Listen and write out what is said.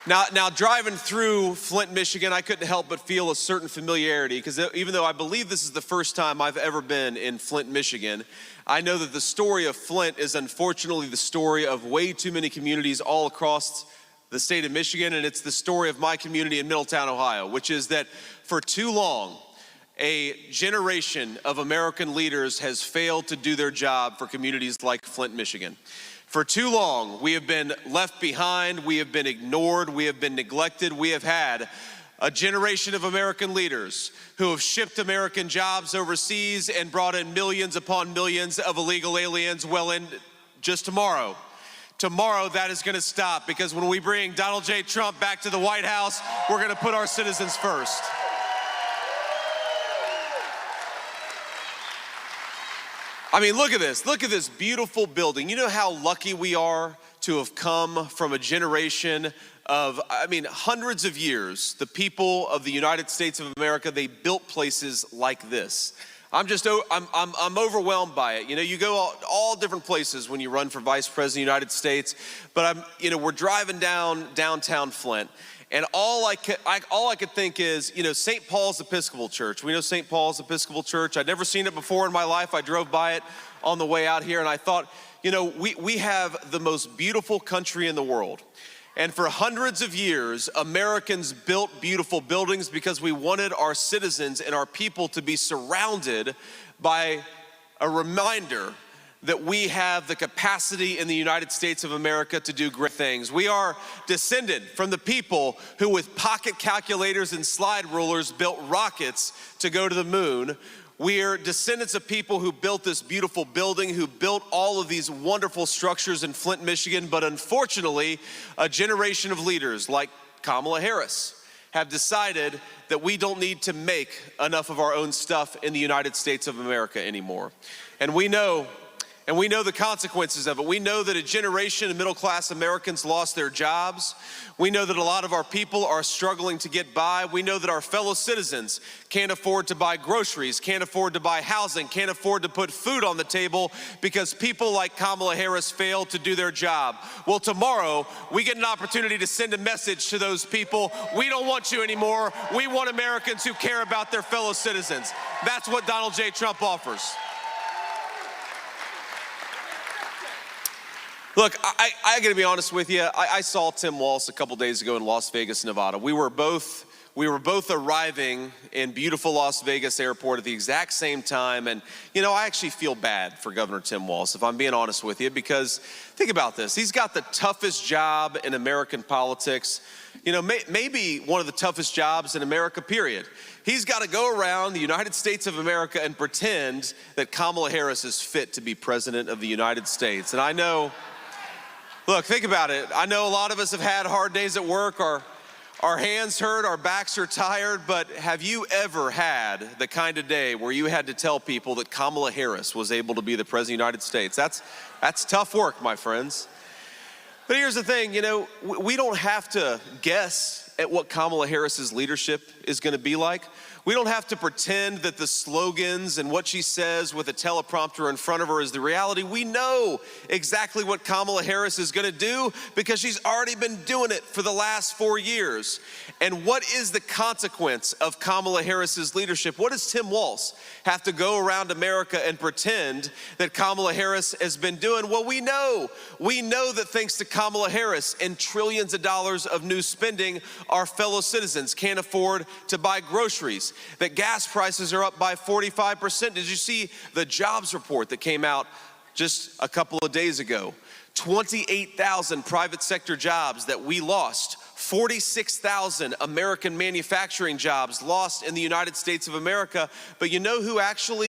Now, driving through Flint, Michigan, I couldn't help but feel a certain familiarity because even though I believe this is the first time I've ever been in Flint, Michigan, I know that the story of Flint is unfortunately the story of way too many communities all across the state of Michigan, and it's the story of my community in Middletown, Ohio, which is that for too long, a generation of American leaders has failed to do their job for communities like Flint, Michigan. For too long, we have been left behind, we have been ignored, we have been neglected. We have had a generation of American leaders who have shipped American jobs overseas and brought in millions upon millions of illegal aliens. Well, in just tomorrow, that is gonna stop, because when we bring Donald J. Trump back to the White House, we're gonna put our citizens first. I mean, look at this beautiful building. You know how lucky we are to have come from a generation of, hundreds of years. The people of the United States of America, they built places like this. I'm overwhelmed by it. You know, you go all different places when you run for vice president of the United States, but we're driving downtown Flint, and all I could think is, St. Paul's Episcopal Church. We know St. Paul's Episcopal Church. I'd never seen it before in my life. I drove by it on the way out here, and I thought, we have the most beautiful country in the world. And for hundreds of years, Americans built beautiful buildings because we wanted our citizens and our people to be surrounded by a reminder that we have the capacity in the United States of America to do great things. We are descended from the people who, with pocket calculators and slide rulers, built rockets to go to the moon. We are descendants of people who built this beautiful building, who built all of these wonderful structures in Flint, Michigan. But unfortunately, a generation of leaders like Kamala Harris have decided that we don't need to make enough of our own stuff in the United States of America anymore. And we know the consequences of it. We know that a generation of middle-class Americans lost their jobs. We know that a lot of our people are struggling to get by. We know that our fellow citizens can't afford to buy groceries, can't afford to buy housing, can't afford to put food on the table because people like Kamala Harris failed to do their job. Well, tomorrow, we get an opportunity to send a message to those people. We don't want you anymore. We want Americans who care about their fellow citizens. That's what Donald J. Trump offers. Look, I gotta be honest with you. I saw Tim Walz a couple days ago in Las Vegas, Nevada. We were both arriving in beautiful Las Vegas airport at the exact same time. And, I actually feel bad for Governor Tim Walz, if I'm being honest with you, because think about this. He's got the toughest job in American politics. Maybe one of the toughest jobs in America, period. He's got to go around the United States of America and pretend that Kamala Harris is fit to be president of the United States. And I know, look, think about it. I know a lot of us have had hard days at work. Our hands hurt, our backs are tired, but have you ever had the kind of day where you had to tell people that Kamala Harris was able to be the president of the United States? That's tough work, my friends. But here's the thing, we don't have to guess at what Kamala Harris's leadership is going to be like. We don't have to pretend that the slogans and what she says with a teleprompter in front of her is the reality. We know exactly what Kamala Harris is going to do because she's already been doing it for the last 4 years. And what is the consequence of Kamala Harris's leadership? What does Tim Walz have to go around America and pretend that Kamala Harris has been doing? Well, we know that thanks to Kamala Harris and trillions of dollars of new spending, our fellow citizens can't afford to buy groceries, that gas prices are up by 45%. Did you see the jobs report that came out just a couple of days ago? 28,000 private sector jobs that we lost. 46,000 American manufacturing jobs lost in the United States of America. But you know who actually